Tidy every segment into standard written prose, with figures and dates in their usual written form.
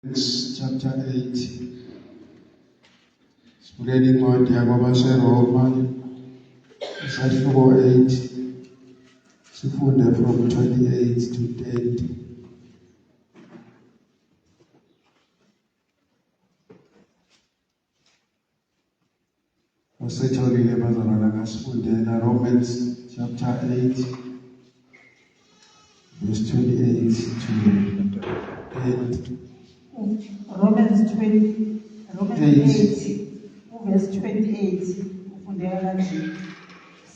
Chapter 8. Sipuleni incwadi yabaseRoma isahluko 8. Sifunde from 28 to 30. Osejolile bazalwana ngasifundela Romans chapter 8 verse 28 to 30. Romans 8 verse 28 ufundeka kanje.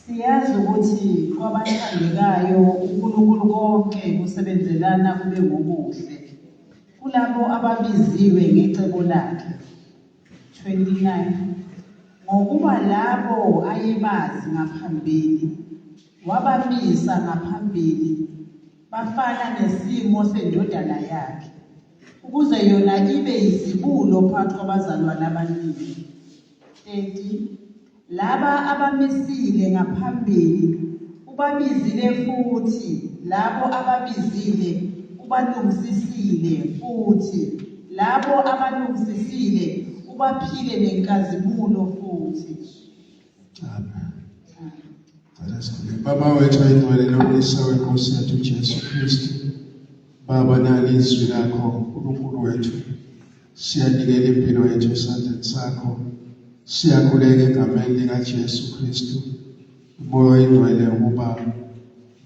Siyazi ukuthi kwabathandekayo uNkulunkulu konke kusebenzelana kube ngokuhle kulabo ababiziwe ngecebo lakhe. 29 Ngokuba labo ayebazi ngaphambili wabamisa ngaphambili bafana nesimo sendodana yakhe ukuze yona ibe izibulo phakathi kwabazalwane abaningi. 30 Laba abamisile ngaphambili ubabizile futhi labo ababizile ubalungisisile futhi labo abalungisisile ubaphile nenkazimulo futhi. Amen. Baba wethu ayingcwele nomlisa wenkosi yethu Jesu Kristu. Baba nali izwi lakho uNkulunkulu wethu. Siyanikela impilo yethu esandleni sakho. Siyakhuleka egameni likaJesu Kristu. Umoya oyingcwele ukuba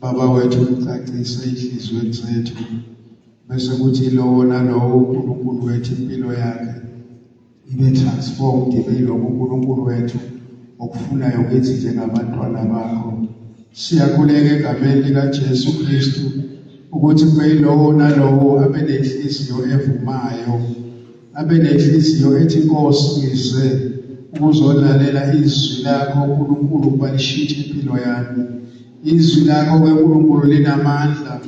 Baba wethu ucacise inhliziyweni zethu. Bese kuthi lowo nalowo uNkulunkulu wethu impilo yakhe ibe transformed ibe uNkulunkulu wethu okufunayo ukuthi njengabantwana bakho. Siyakhuleka egameni likaJesu Kristu ukuthi kube lowo nalowo abe nenhliziyo evumayo, abe nenhliziyo ethi Nkosi ngize ukuzolalela izwi lakho uNkulunkulu balishintshe impilo yami. Izwi lakho uNkulunkulu linamandla,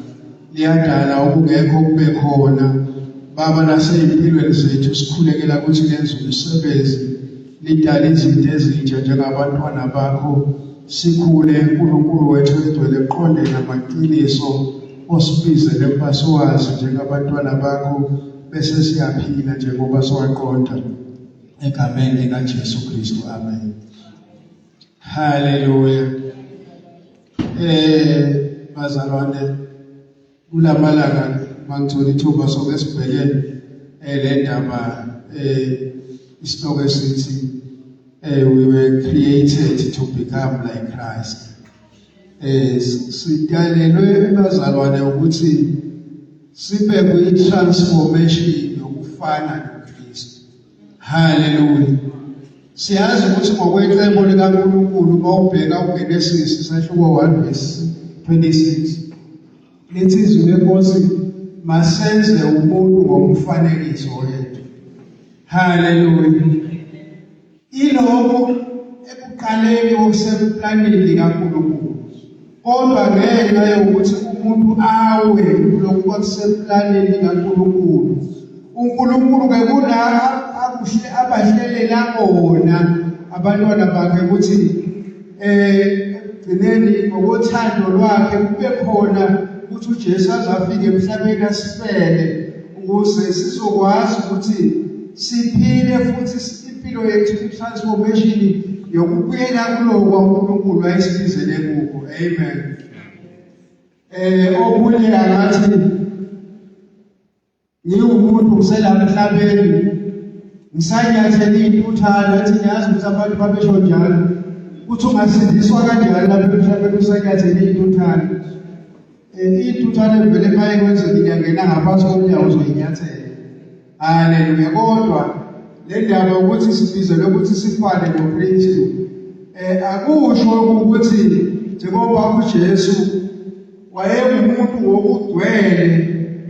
liyadala okungekho kube khona. Baba naseyimpilweni zethu sikhulekela ukuthi lenze umsebenzi, lidala izinto ezintsha njengabantwana bakho. Sikhule uNkulunkulu wethu egcwele eqondene namaqiniso osibizele ukuba siwazi njengabantwana bakho bese siyaphila njengoba siwaqonda egameni likaJesu Kristu. Amen. Hallelujah. Bazalwane, kulamalanga mangithola ithuba sokwesibheke le ndaba isihloko esithi we were created to become like Christ. Sidalelwe bazalwane ukuthi sibe kwi-transformation yokufana noKristu. Hallelujah. Siyazi ukuthi ngokwecebo likaNkulunkulu mawubheka uGenesisi isahluko 1 verse 26 lithi izwi lenkosi masenze umuntu ngomfanekiso wethu. Hallelujah. Ilokho ekuqaleni okusemplanini kaNkulunkulu. Kodwa ngenxa yokuthi umuntu awe lokho kwasemplanini kaNkulunkulu, uNkulunkulu ke kula akuhle abahlelela bona abantwana bakhe ukuthi egcineni ngokuthando lwakhe kube khona ukuthi uJesu azafike emhlabeni asifele ukuze sizokwazi ukuthi siphile futhi impilo yethu i-transformation yokubuyela kulo kwaNkulunkulu ayisibizele kuko. Amen. Okunye angathi ngiwumuntu ngiselapha emhlabeni ngisanyathela intuthana ethi ngiyazi ukuthi abantu babesho njalo uthi ungasindiswa kanjani lapha emhlabeni usanyathela intuthana. Intuthana vele emaye kwenzeka inyangena ngaphansi komnyango uzoyinyathela. Haleluya. Kodwa le ndaba ukuthi sibizelwe ukuthi sifane noKristu akusho ukuthi njengoba uJesu wayengumuntu ngokugcwele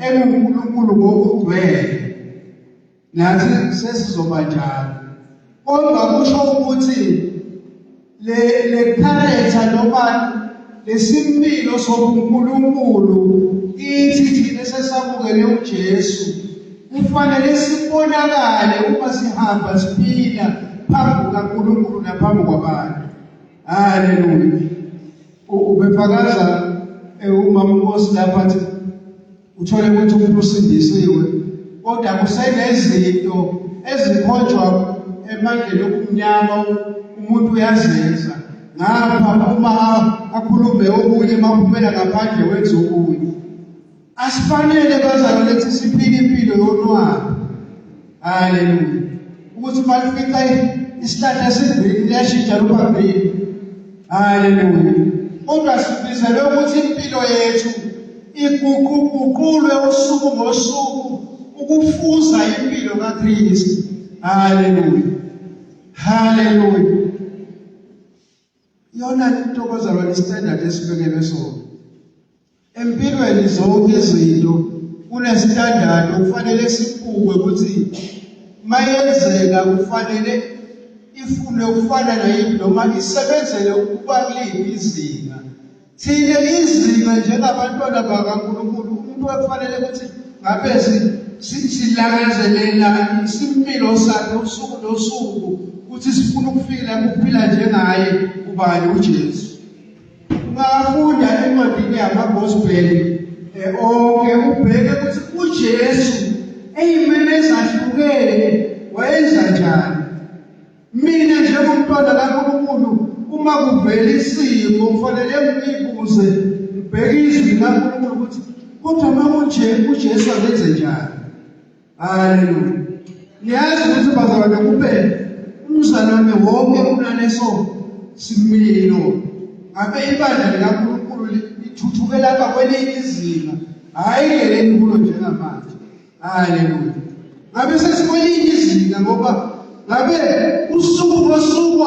enguNkulunkulu ngokugcwele nathi sesizoba njalo. Kodwa kusho ukuthi le character noma lesimpilo sobuNkulunkulu ithi thina sesamukele uJesu kufanele sibonakale uma sihamba siphila phambi kaNkulunkulu naphambi kwabantu. Haleluya. Ubefakaza uma uNkosi lapha uthole ukuthi umuntu usindisiwe kodwa kusenezinto ezikhonjwa emandleni okumnyama umuntu uyazenza ngapha uma akhulume okunye maphumela ngaphandle wenza okunye. Asifanele bazalwane lethi siphile impilo yonwabo. Haleluya. Ukuthi malifika isihlahla esigreen liyashintsha luba green. Haleluya. Kodwa sibizelwe ukuthi impilo yethu iguquguqulwe usuku ngosuku ukufuza impilo kaKristu. Haleluya. Haleluya. Yona into bazalwane standard esibekelwe sona. Empilweni zonke izinto kunesitandard okufanele sibuke ukuthi mayenzeka kufanele ifune ukufana nayo noma isebenzele ukuba kuliphi izinga. Thina izinga njengabantwana bakaNkulunkulu umuntu ofanele ukuthi ngabe silangazelela isimpilo sakhe usuku nosuku ukuthi sifuna ukuphila njengaye ubani uJesu. Ungafunda encwadini yamaGospel onke ubheke ukuthi uJesu eyimene ezahlukene wayenza njani. Mina njengomntwana kaNkulunkulu uma kuvela isimo kufanele ngibuze ngibheke izwi likaNkulunkulu ukuthi kodwa manje uJesu abenze njani. Haleluya. Niyazi ukuthi bazalwane kuphela umzalwane wonke unaleso similo. Ngabe ibandla likaNkulunkulu lithuthuke lapha kwelinye izinga hayi ngeleni kulo njengamanje. Haleluya. Ngabe sesikwelinye izinga ngoba ngabe usuku ngosuku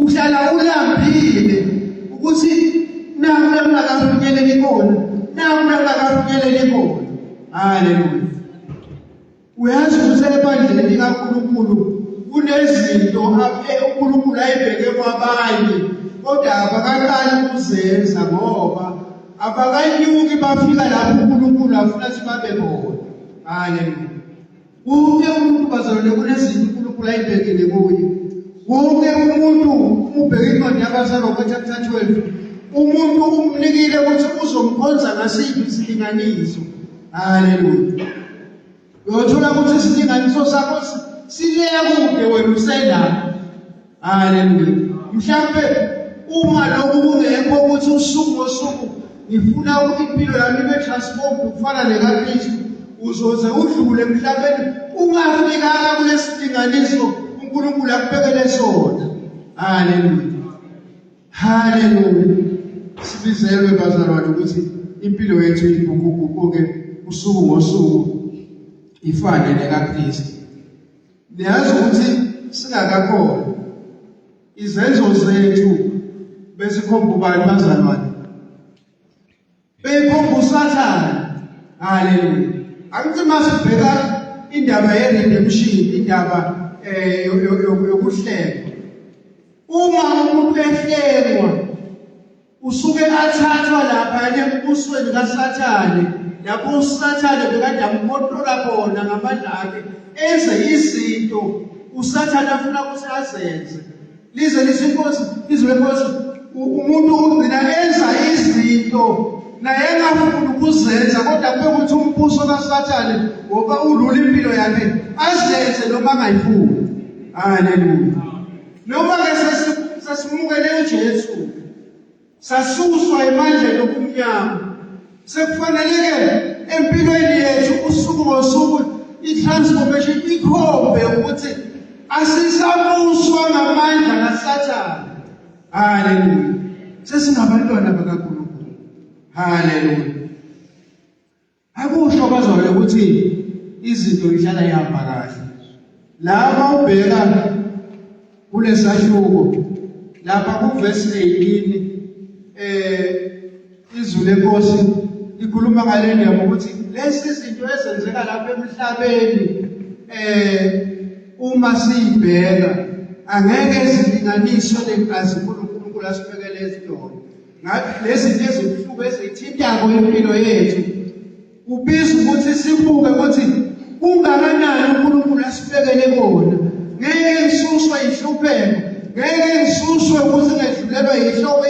uhlala ulambile ukuthi naku akafinyeleli khona naku akafinyeleli khona. Haleluya. Uyazi ukuthi ebandleni likaNkulunkulu kunezinto uNkulunkulu ayibheke kwabanye kodwa abakaqali ukuzenza ngoba abakanyuki bafika lapho uNkulunkulu afuna ukuthi babe khona. Haleluya. Wonke umuntu bazalwane kunezinto uNkulunkulu ayibhekile kuye. Wonke umuntu ubheke incwadi yabaZalwane chapter 12 umuntu umnikile ukuthi uzomkhonza ngasiphi isilinganiso. Haleluya. Uyothola ukuthi isilinganiso sakho sileya kude wena usenda. Haleluya. Mhlambe uma lokhu kungekho ukuthi usuku ngosuku ngifuna ukuthi impilo yami ibe transformed ukufana nekaKristu uzoze udlule emhlabeni ungafikanga kulesilinganiso uNkulunkulu akubekele sona. Haleluya. Haleluya. Sibizelwe bazalwane ukuthi impilo yethu iguquguquke usuku ngosuku ifane nekaKristu. Niyazi ukuthi singakakhona izenzo zethu besikhomba ubani bazalwane? Bekhomba uSathane. Haleluya. Akuthi masibheka indaba ye-redemption, indaba yokuhlengwa. Uma umuntu ehlengwa usuke athathwa lapha embusweni kaSathane lapho uSathane bekade amkontrola khona ngamandla akhe enze izinto uSathane afuna ukuthi azenze. Lize lizinkosi izwenkosi umuntu ugcina enza izinto naye engafuni ukuzenza kodwa kube ukuthi umbuso kaSathane ngoba ulula impilo yakhe azenze noma angayifuni. Haleluya. Noma ke sesimukele uJesu sasuswa emandleni okumnyama sekufanele ke empilweni yethu usuku ngosuku itransformation ikhombe ukuthi asisabuswa ngamandla kaSathane. Haleluya. Sesingabantwana bakaNkulunkulu. Haleluya. Akusho bazalwane ukuthi izinto ihlala ihamba kahle. Laba ubheka kulesahluko lapha kuverse 18 izwi lenkosi likhuluma ngale ndaba ukuthi lezi zinto ezenzeka lapha emhlabeni uma siyibheka angeke zilinganiswe legazi uNkulunkulu asibekele ezidolo. Ngathi lezi zinto ezibuhlungu ezithinta impilo yethu ubiza ukuthi sibuke ukuthi kungakanani uNkulunkulu asibekele kona. Ngeke ngisuswe ihlupheko, ngeke ngisuswe ukuthi ngedlulelwe ihlobo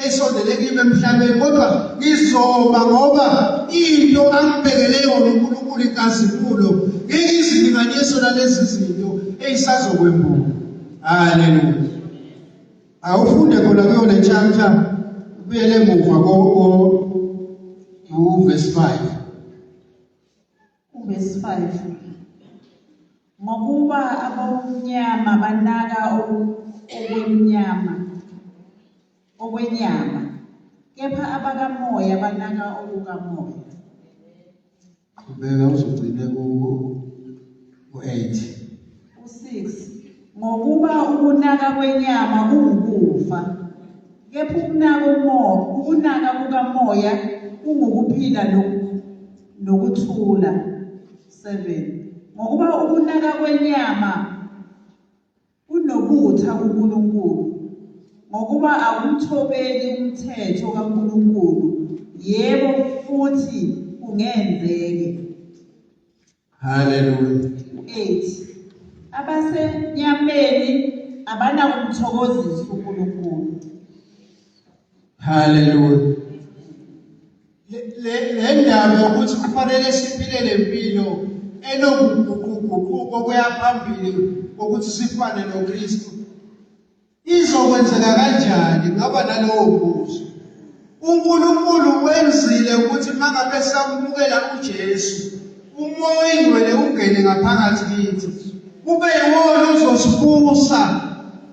esondele kimi emhlabeni, kodwa ngizoba ngoba into angibekele yona uNkulunkulu inkazimulo ngeke izilinganiso nalezi zinto eyisazokwembuka. Haleluya. Awufunde khona kuyo le chapter ubuyele emuva verse 5. Verse 5. Ngokuba abamnyama banaka okwenyama, kepha abakamoya banaka okukamoya. Ubeka uzogcina ku-8. 6. Ngokuba ukunaka kwenyama kungukufa, kepha ukunaka kukamoya kungukuphila nokuthula. 7. Ngokuba ukunaka kwenyama kunobutha kuNkulunkulu, ngokuba akumthobeli umthetho kaNkulunkulu, yebo futhi kungenzeke. Haleluya. 8. Abasenyameni abanakumthokozisa uNkulunkulu. Haleluya. Le ndaba yokuthi kufanele siphile lempilo enokuguquguquko kuya phambili ukuthi sifane noKristu izokwenzeka kanjani? Ngaba nalowo mbuzo. uNkulunkulu wenzile ukuthi mangabe samukela uJesu, umoya ingcwele ungene ngaphakathi kithi, kube yiwona uzosibusa,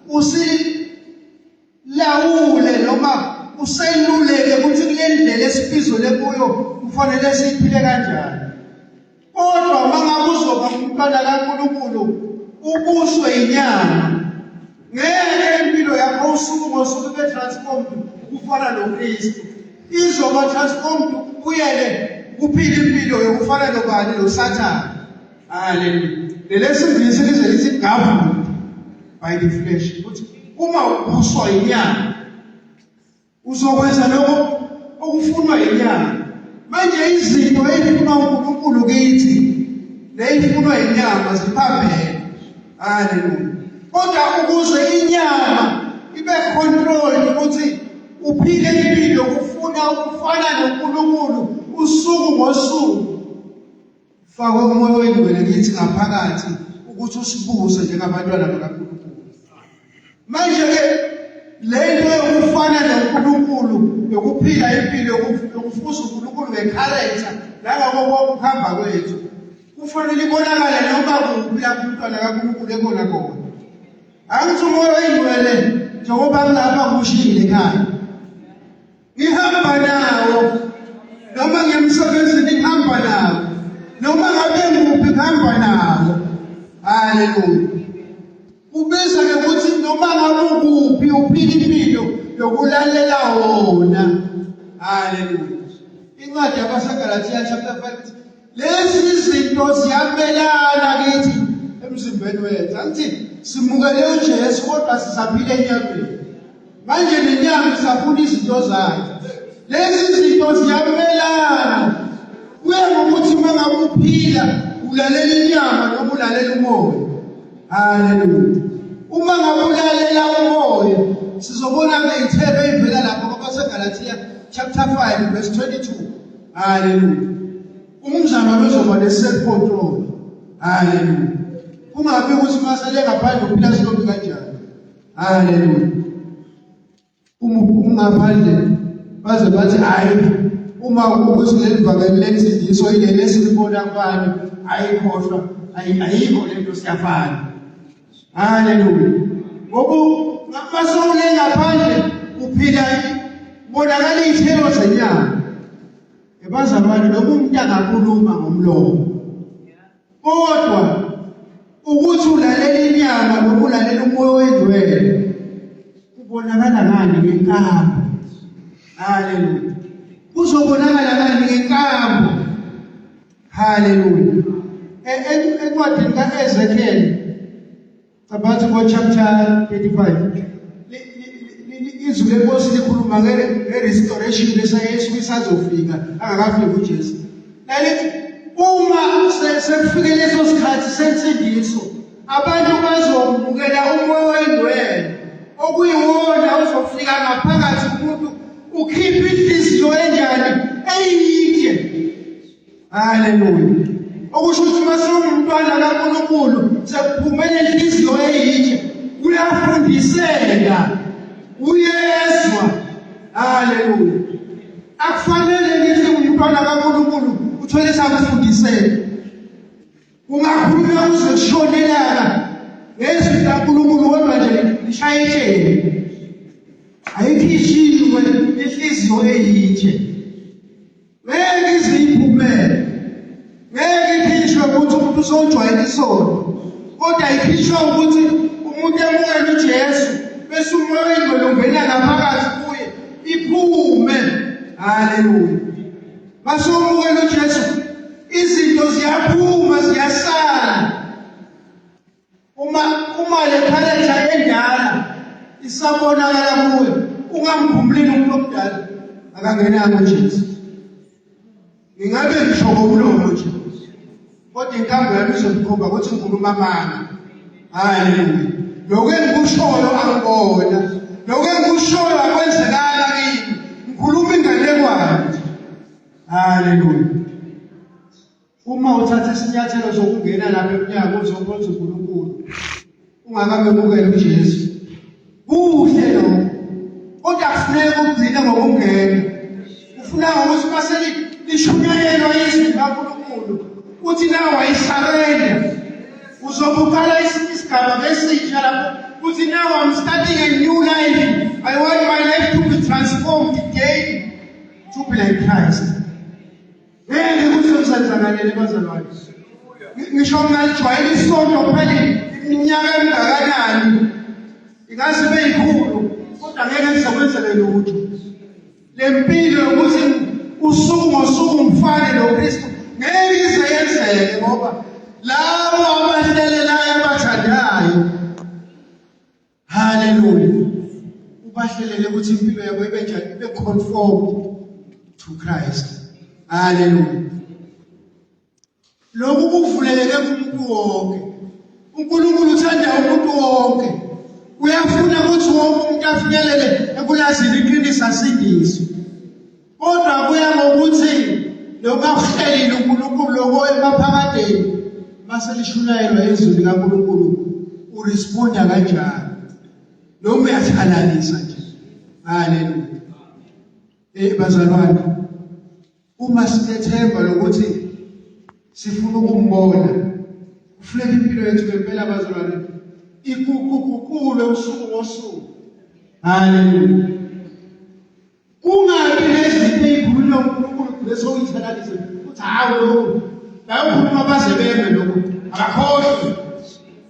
usilawule noma useluleke ukuthi kule ndlela esibizole kuyo kufanele siphile kanjani. Kodwa mangabe uzoba umntwana kaNkulunkulu ubuswe inyama, ngeke impilo yakho usuku ngosuku ibe transformed kufana noKristu. Izoba transformed uyele kuphila impilo yokufana nobani? NoSathane. Haleluya. Lelesingisi lize lithi governed by the flesh. Ukuthi uma ubuswa inyama uzokwenza lokho okufunwa inyama. Manje izinto ezifunwa uNkulunkulu kithi nezifunwa inyama ziphambene. Haleluya. Kodwa ukuze inyama ibe controlled ukuthi uphile impilo ufuna ukufana noNkulunkulu usuku ngosuku, fakwe umoya wengcwele kithi ngaphakathi ukuthi usibuse njengabantwana bakaNkulunkulu. Manje ke lento yokufana noNkulunkulu yokuphila impilo yokufuza uNkulunkulu ngecharacter nangakho ukuhamba kwethu kufanele ibonakale noma kuphi lapho umntwana kaNkulunkulu ekona khona. Angithi umoya wengcwele njengoba ngilapha kushile ekhaya ngihamba nawo, noma ngiyemsebenzini ngihamba nawo, noma ngabe nguphi ngihamba nawo. Haleluya. Kubizwa ukuthi noma ngabe ukuphi uphila impilo yokulalela wona. Haleluya. Incwadi yabaseGalatia chapter 5 lezi zinto ziyamelana kithi emzimbeni wethu. Angithi simukele uJesu kodwa sisaphila enyameni. Manje nenyama isafuna izinto zakhe. Lezi zinto ziyamelana. Kuya ngokuthi mangabe uphila ulalela inyama noma ulalela umoya. Haleluya. Uma ngabe ulalela umoya sizobona ngeyithebe evela lapho kwabaseGalatia chapter 5 verse 22. Haleluya. Umzamo wezoba ne-self control. Haleluya. Kungabi ukuthi masale ngaphandle uphila silokhu kanjani. Haleluya. Ungaphandle baze bathi hayi uma ukuthi lelivangeli lensindiso ilele esilibona kubani ayikhohlwa ayikho lento siyafana. Haleluya. Ngoba masole ngaphandle uphila bonakala izithelo zenyama. Ebazalwane noma umuntu angakhuluma ngomlomo, kodwa ukuthi ulalela inyama noma ulalela umoya wengcwele kubonakala ngani ngenkambo. Haleluya. Kuzobonakala ngani ngenkambo. Haleluya. Encwadini kaEzekiel about chapter 35 izwi lenkosi likhuluma nge-restoration lesayesu isazofika angakafiki uJesu. Nalithi uma sekufike leso sikhathi sensindiso abantu bazomukela umoya wengcwele okuyiwona uzofika ngaphakathi kumuntu Haleluya. Okusho ukuthi masewumntwana kaNkulunkulu sekuphumela inhliziyo eyitshe uyafundiseka uyezwa. Haleluya. Akufanele ngihle umntwana kaNkulunkulu uthole sakufundiseka. Ungakhuluma uze kushonelana ngezwi kaNkulunkulu kodwa nje lishayeshele. Ayikhishiwe inhliziyo eyitshe. Ngeke iziphumele. Ngeke ikhishwe ukuthi umuntu usojwayela isono. Kodwa ikhishwe ukuthi umuntu emukele uJesu bese umoya ingcwele ungena ngaphakathi kuye iphume. Haleluya. Masomukele uJesu izinto ziyaphuma ziyasala. Uma le character endala isabonakala kuwe ungamkhumuleli umuntu omdala akangenanga uJesu. Ingabe ngishoko umlomo nje kodwa inkambo yami izokukhomba ukuthi ngikhuluma amanga. Haleluya. Lokho engikushoyo angibona, lokho engikushoyo akwenzekanga kimi, ngikhuluma inganekwane. Haleluya. Uma uthatha isinyathelo sokungena lapha emnyango uzokhonza uNkulunkulu ungakamemukela uJesu kuhle lokho, kodwa kufuneka ukugcina ngokungena. Ufuna ukuthi maseli lishunyayelwa izwi likaNkulunkulu uthi nawe ayisarenda uzobukala isigaba besitsha lapho uthi now I'm starting a new life. I want my life to be transformed again to be like Christ. Ngeke kuzosenzakalele bazalwane. Ngisho ngajwayela isonto phela iminyaka emingakanani ingaze beyikhulu kodwa ngeke ngizokwenzele lutho. Lempilo ukuthi usuku ngosuku umfane noKristu ngeke izeyenzeke ngoba labo abahlelelayo abathandayo. Haleluya. Ubahlelele ukuthi impilo yabo ibe njani, ibe conformed to Christ. Haleluya. Lokhu kuvuleleke kumuntu wonke. uNkulunkulu uthanda umuntu wonke. Uyafuna ukuthi wonke umuntu afinyelele ekulazini iqiniso asindiswe. Kodwa kuya ngokuthi noma uhlelile uNkulunkulu lokho emaphakadeni mase lishunyayelwa izwi likaNkulunkulu uresponda kanjani noma uyathalalisa nje. Haleluya. Bazalwane, uma sinethemba lokuthi sifuna ukumbona ufleke impilo yethu ngempela bazalwane ikukukhulu usuku ngosuku. Haleluya. Kungabi nezinto ezikhuluma uNkulunkulu leso uyithalalise uthi hawo lokho bayokhuluma baze beme lokho abakhohlwe.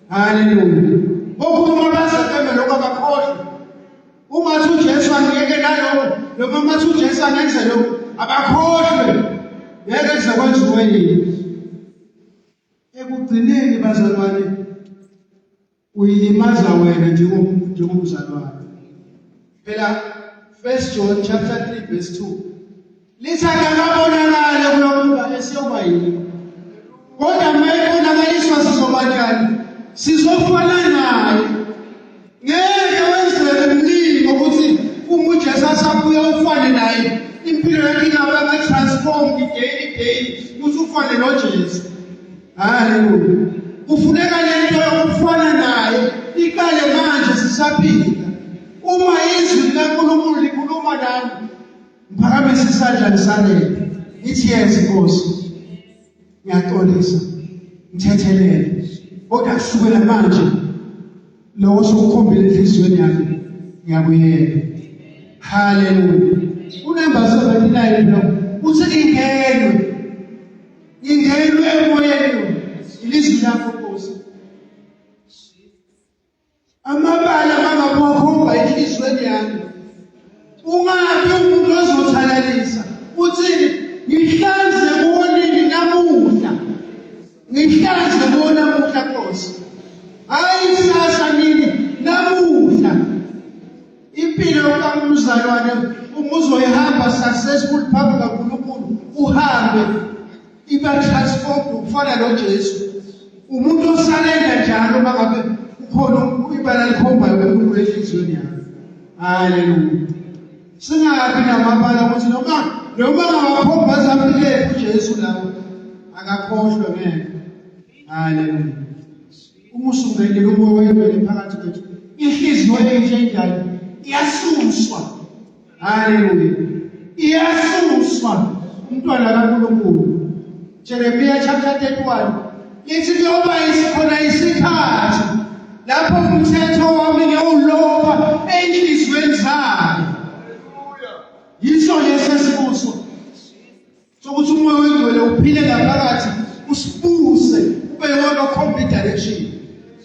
Haleluya. Bokhuluma baze beme lokho abakhohlwe. Ungathi uJesu angeke nalokho noma mathi uJesu angenze lokho abakhohlwe. Ngeke sizakwenziwe yini. Ekugcineni bazalwane uyilimaza wena njengomzalwane. Phela 1 John chapter 3 verse 2 lithanda kabonakala kulokuba esiyoba yini. Kodwa mayibonakaliswa sizoba njani? Sizofana naye. Ngeke wenzele mlimo ukuthi uma uJesu asabuya ufane naye impilo yakhe ingaba transformed day ukuthi ufane noJesu. Haleluya. Kufuneka lento yokufana naye iqale manje sisaphila. Uma izwi likaNkulunkulu likhuluma nami mphakamisa isandla ngisalele ngithi yes Nkosi ngiyaxolisa ngithethelele kodwa kusukela manje lokho sokukhombela enhliziyweni yami ngiyabuyela. Haleluya. UNumber 79 lo uthi ingenwe emoyeni ilizwi lakho Nkosi. Amabala mangaphomba enhliziyweni yami. Ungabi umuntu ozothalalisa. Uthini? Ngihlanze kuwonini namuhla. Ngihlanze kuwona namuhla Nkosi. Hayi sasa nini namuhla. Impilo kaMzalwane umuzoyihamba successful phambi kaNkulunkulu uhambe iba transformed ukufana noJesu. Umuntu osalenda njalo mangabe khona ibala likhombayo uNkulunkulu enhliziyweni yakhe. Haleluya. Singabi namabala ukuthi noma ngabakhomba zaphile uJesu lawo akakhohlwe ngeke. Haleluya. Uma usungenile umoya wengcwele phakathi kwethu, inhliziyo enjalo iyasuswa. Haleluya. Iyasuswa umntwana kaNkulunkulu. Jeremiah chapter 31 lithi kuyoba isikhona isikhathi lapho umthetho wami ngiyawuloba enhliziyweni zabo. Yiso lesesibuso sokuthi umoya wengcwele uphile ngaphakathi usibuse ube yona complete direction.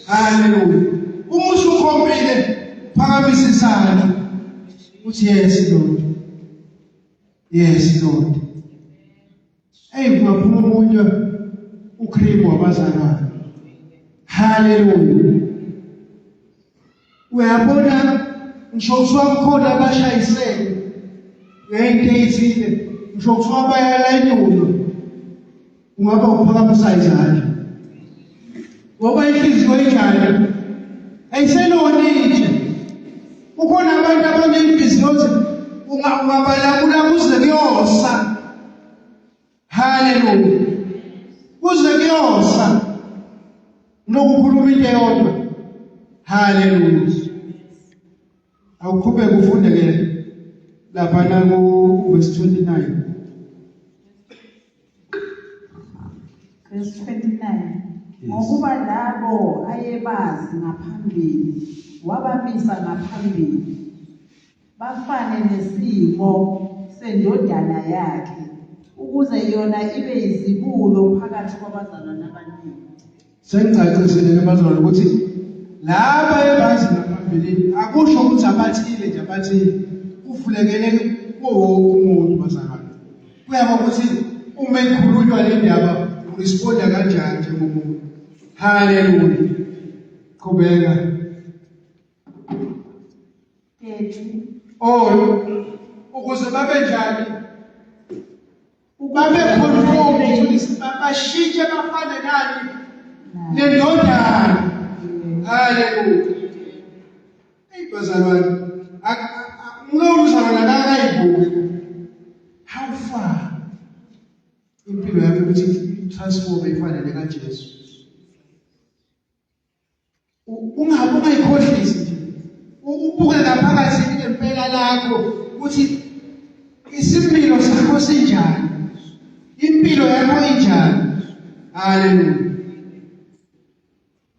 Haleluya. Uma usukhombile phakamisa isandla uthi yes Lord. Yes Lord. Hey kungaphuma umunye ukhrimu wabazalwane. Haleluya. Uyabona ngisho kuthiwa kukhona abashayisene ngento ezithile, ngisho kuthiwa bayalanyulwa, ungaba uphakamisa izandla ngoba inhliziyo enjalo ayiselonitshe. Kukhona abantu abanenhliziyo ungabalabula kuze kuyosa. Haleluya. Kuze kuyosa nokukhuluma into eyodwa. Haleluya. Awuqhubeke ufunde ke lapha na ku verse 29. Verse 29. Ngokuba labo ayebazi ngaphambili wabamisa ngaphambili bafane nesimo sendodana yakhe ukuze yona ibe izibulo phakathi kwabazalwane abaningi. Sengicacisele abazalwane ukuthi laba ayebazi ngaphambili akusho ukuthi abathile nje abathile kuvulekele kuwo umuntu bazalwane. Kuyaba ukuthi uma ikhulunywa le ndaba uresponda kanjani njengomuntu. Haleluya. Qhubeka. Ukuze babe njani? Babe conformed to bashintshe bafane nani? Nendodana. Haleluya. Bazalwane, umlozana akayibuki. How far? Impilo yakhe ukuthi transform ifane nekaJesu. Ungayikhohlisi nje. Ubuke ngaphakathi ngempela lakho ukuthi isimilo sakho sinjani. Impilo yakho injani. Haleluya.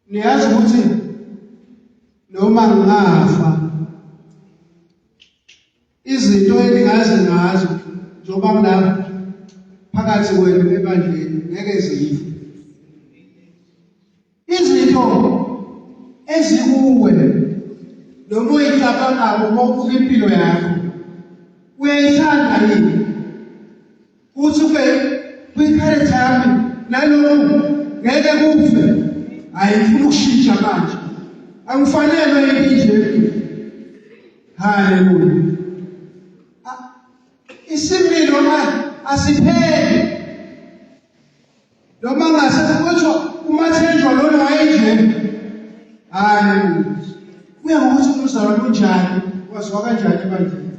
Niyazi ukuthi noma ngafa izinto engazi ngazo njoba ngilapha phakathi kwenu ebandleni ngeke zife. Izinto ezikuwe noma uyicabangako ngokubuka impilo yakho uyayithanda yini uthi kwicharacter yami nalokhu ngeke kufe. Ayifuna ukushintsha manje. Angifanele nje. Haleluya. Isimilo asipheli. Noma ngasekuthiwa umathenjwa lona wayenje. Haleluya. Kuya ngokuthi umzalwane unjani, waziwa kanjani ebandleni.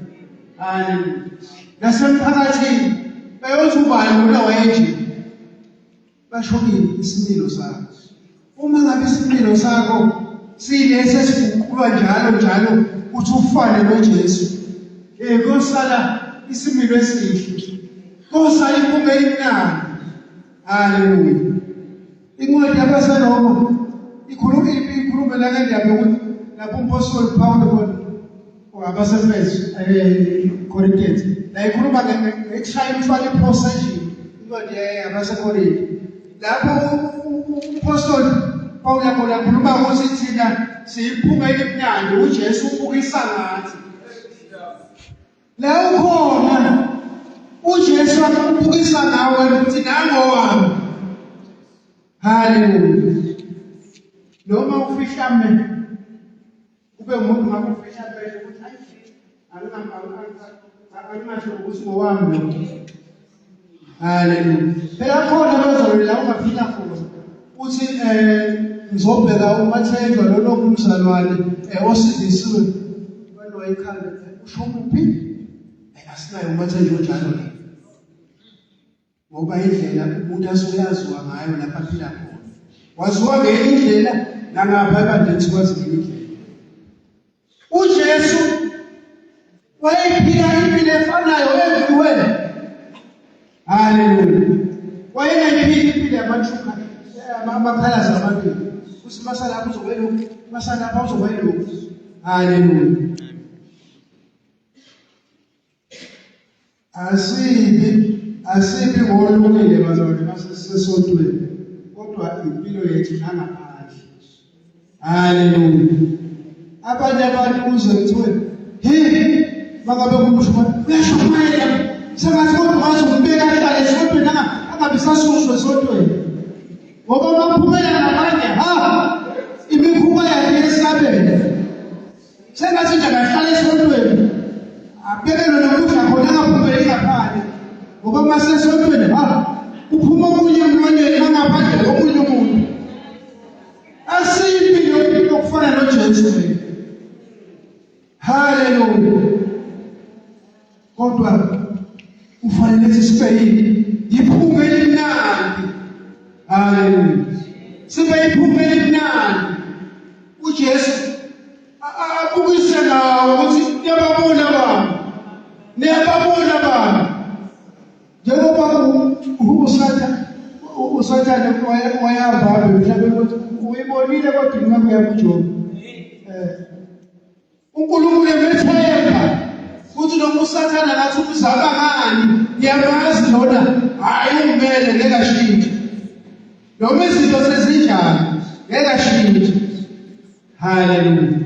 Haleluya. Nasemphakathini bayothi ubani lona wayenje. Bashokile isimilo sakho. Uma ngabe isimilo sakho silese esikhulwa njalo uthi ufane noJesu. Kosala isimilo esihle. Kosala impunga emnandi. Haleluya. Incwadi yabaseRoma ikhuluma la ngendaba ukuthi lapho umpostoli Paul wabaseFesu Corinthians la ikhuluma nge-triumphal procession. Incwadi yabaseKorinte. Lapho umpostoli Paul yakhuluma ukuthi thina siyiphunga emnandi uJesu ubukisa ngathi. La ukhona uJesu ubukisa ngawe ukuthi nangowami. Haleluya. Noma ufihla ube umuntu ngakufihla phela ukuthi ayimangasho ukuthi ngowami lo. Haleluya. Phela khona abazalwane la ungaphila khona uthi ngizobheka umathenjwa lo kumzalwane osindisiwe abantu wayekhanda usho kuphi? Asinayo umathenjwa njalo la. ngoba indlela umuntu asuyaziwa ngayo lapha phila khona. Waziwa ngenye indlela nangapha ebandeni kwazi ngenye indlela. uJesu wayephila impilo efanayo everywhere. Hallelujah. Wayenayiphila impilo yamathuka amakhalazi abantu. Usimasala lapho uzokwelokhu, masala lapho uzokwelokhu. Hallelujah. Asibi ngolungile bazalwane basesontweni. Kodwa impilo yethu nangaphandle. Hallelujah. Abanye abantu uzwe kuthiwe, "Hey, mangabe kumusho uyashumayela." Sengathi kodwa ungazombeka kahle esontweni angabe sasuswe esontweni. Ngoba baphumelela nabanye, imikhuba yakhe esabele. Sengathi nje akahlala esontweni. Abekele nokudla khona angaphumeleli ngaphandle. Ngoba masesontweni, uphuma omunye emlonyeni angaphandle komunye umuntu. Asiyimpilo yokufana noJesu. Hallelujah. Kodwa kufanele sibe yiphumela imnandi. Hallelujah. Sibe yiphumela imnandi. uJesu abukise ngawo ukuthi niyababona bani. Njengoba uSathane wayahamba emhlabeni ukuthi uyibonile kodwa ingabe uyakujoba. uNkulunkulu emethemba ukuthi noma uSathane ngathi uzaba ngani, ngiyamazi lona hayi umele ngeke ashintshe. Noma izinto sezinjani ngeke ashintshe. Hallelujah.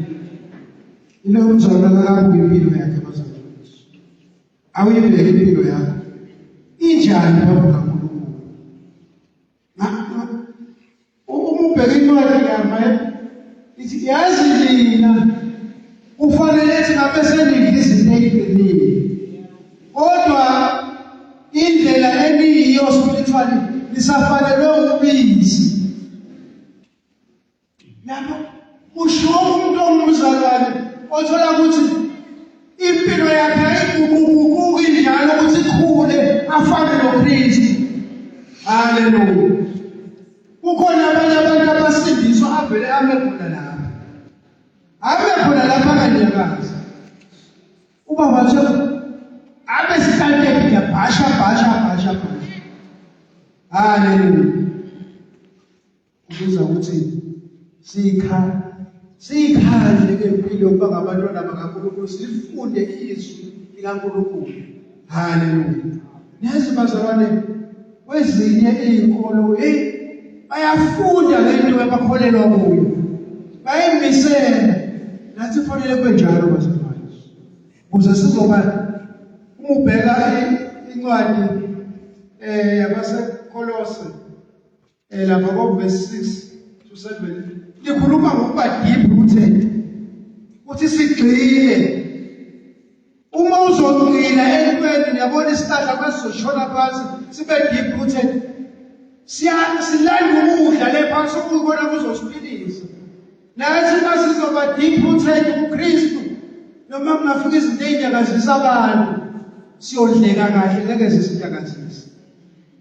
Ile umzalwane akabuke impilo yakhe bazalwane. Awuyibheke impilo yakho. Injani lapho kaNkulunkulu? Ubheke incwadi yama ithi yazi mina ufanele ethi ngabe senidla izinto eziningi. Kodwa indlela eniyiyo spiritually lisafanele ubisi. Lapho usho umuntu omuzalwane othola ukuthi impilo yakhe ayiguguguki njalo ukuthi ikhule afane noKristu. Hallelujah. Kukhona abanye abantu abasindiswa avele amekhona lapha. Amekhona lapha kanyakazi. Ubaba nje abe sikaleke basha. Hallelujah. Ukuza ukuthi sikhanje empilo kuba ngabantwana bakaNkulunkulu sifunde izwi likaNkulunkulu. Hallelujah. Nezi bazalwane kwezinye izinkolo bayafunda ngento abakholelwa kuyo. Bayimisela nathi kufanele kwenjalo bazalwane. Ukuze sizoba umubheka incwadi yabaseKolose lapha ko-verse 6-7 likhuluma ngokuba deep rooted. Uthi sigxile. Uma uzogxila entweni yabona isihlahla kwesizoshona phansi sibe deep rooted. Silanda ukudla le phansi ukubona kuzosiphilisa. Nathi masizoba deep rooted kuKristu noma kungafika izinto ezinyakazisa abantu siyodleka kahle ngeke zisinyakazise.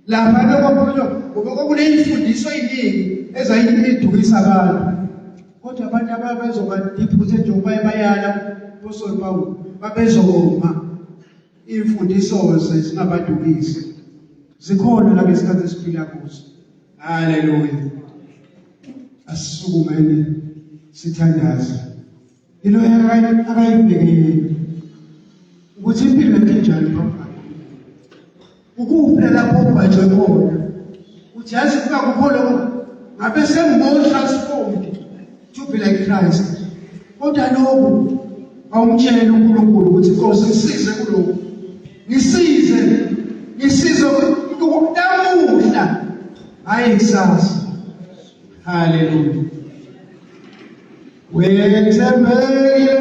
Lapha ngoba kuneyimfundiso eziningi ezayidukisa abantu. Kodwa abantu ababezoba deep rooted njengoba bayala uPaul Paul babezoma imfundiso zingabadukisi. Zikhona la ngesikhathi esiphila kuso. Hallelujah. Asisukumene sithandaze. Ilo akayibhekile ukuthi impilo enjani baba. Ukuphela lapho ubhajwe khona. Uthi yazi kuba kukhona ngabe sengimo transformed to be like Christ. Kodwa lokho awumtshela uNkulunkulu ukuthi Nkosi ngisize kuloko. Ngisize namuhla hayi kusasa. Hallelujah. Wethembele